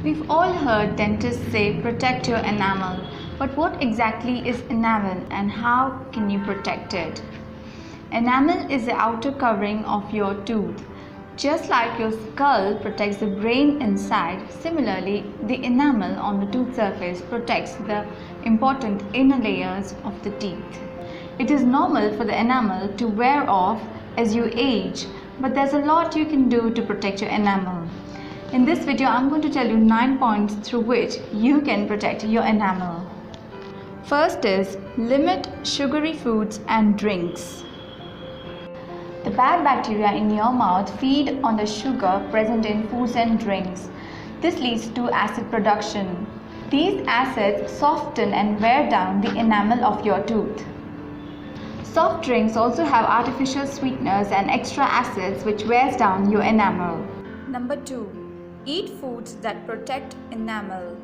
We've all heard dentists say protect your enamel, but what exactly is enamel and how can you protect it? Enamel is the outer covering of your tooth. Just like your skull protects the brain inside, similarly, the enamel on the tooth surface protects the important inner layers of the teeth. It is normal for the enamel to wear off as you age, but there's a lot you can do to protect your enamel. In this video, I'm going to tell you 9 points through which you can protect your enamel. First is limit sugary foods and drinks. The bad bacteria in your mouth feed on the sugar present in foods and drinks. This leads to acid production. These acids soften and wear down the enamel of your tooth. Soft drinks also have artificial sweeteners and extra acids which wears down your enamel. Number 2. Eat foods that protect enamel.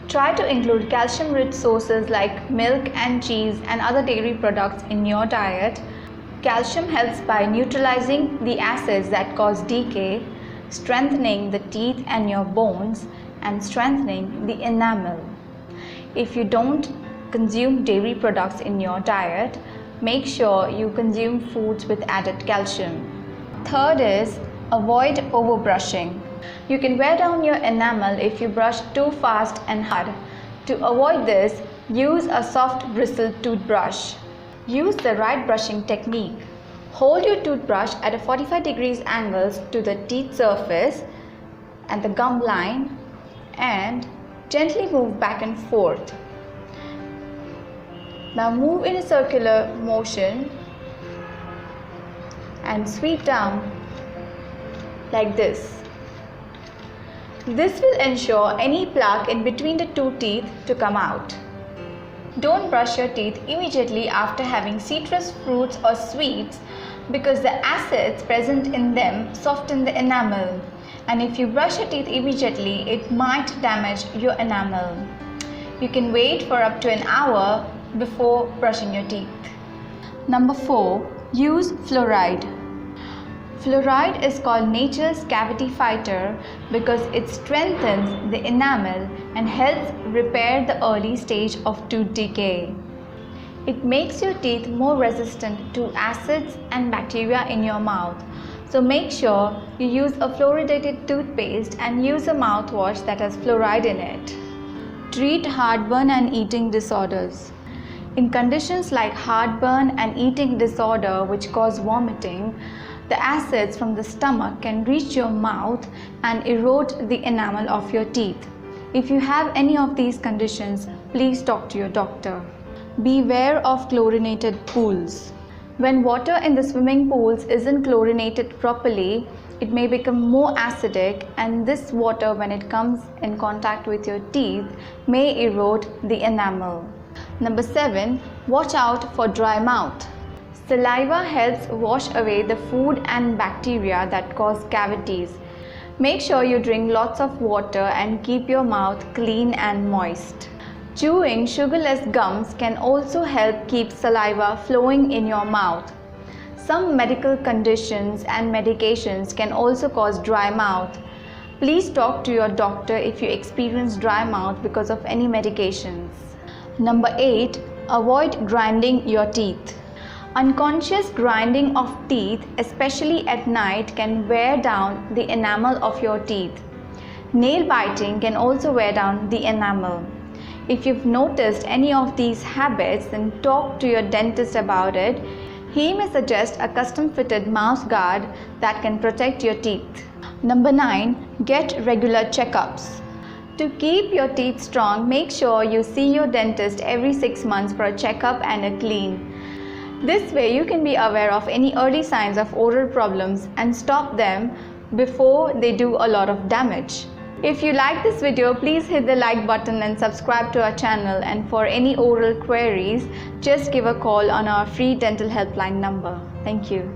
Try to include calcium-rich sources like milk and cheese and other dairy products in your diet. Calcium helps by neutralizing the acids that cause decay, strengthening the teeth and your bones, and strengthening the enamel. If you don't consume dairy products in your diet, make sure you consume foods with added calcium. Third is avoid overbrushing. You can wear down your enamel if you brush too fast and hard. To avoid this, use a soft bristled toothbrush. Use the right brushing technique. Hold your toothbrush at a 45 degrees angles to the teeth surface and the gum line and gently move back and forth. Now move in a circular motion and sweep down like this. This will ensure any plaque in between the two teeth to come out. Don't brush your teeth immediately after having citrus fruits or sweets because the acids present in them soften the enamel. And if you brush your teeth immediately, it might damage your enamel. You can wait for up to an hour before brushing your teeth. Number 4. Use fluoride. Fluoride is called nature's cavity fighter because it strengthens the enamel and helps repair the early stage of tooth decay. It makes your teeth more resistant to acids and bacteria in your mouth. So make sure you use a fluoridated toothpaste and use a mouthwash that has fluoride in it. Treat heartburn and eating disorders. In conditions like heartburn and eating disorder which cause vomiting, the acids from the stomach can reach your mouth and erode the enamel of your teeth. If you have any of these conditions, please talk to your doctor. Beware of chlorinated pools. When water in the swimming pools isn't chlorinated properly, it may become more acidic, and this water, when it comes in contact with your teeth, may erode the enamel. Number 7. Watch out for dry mouth. Saliva helps wash away the food and bacteria that cause cavities. Make sure you drink lots of water and keep your mouth clean and moist. Chewing sugarless gums can also help keep saliva flowing in your mouth. Some medical conditions and medications can also cause dry mouth. Please talk to your doctor if you experience dry mouth because of any medications. Number 8. Avoid grinding your teeth. Unconscious grinding of teeth, especially at night, can wear down the enamel of your teeth. Nail biting can also wear down the enamel. If you've noticed any of these habits, then talk to your dentist about it. He may suggest a custom-fitted mouth guard that can protect your teeth. Number 9. Get regular checkups. To keep your teeth strong, make sure you see your dentist every 6 months for a checkup and a clean. This way you can be aware of any early signs of oral problems and stop them before they do a lot of damage. If you like this video, please hit the like button and subscribe to our channel, and for any oral queries, just give a call on our free dental helpline number. Thank you.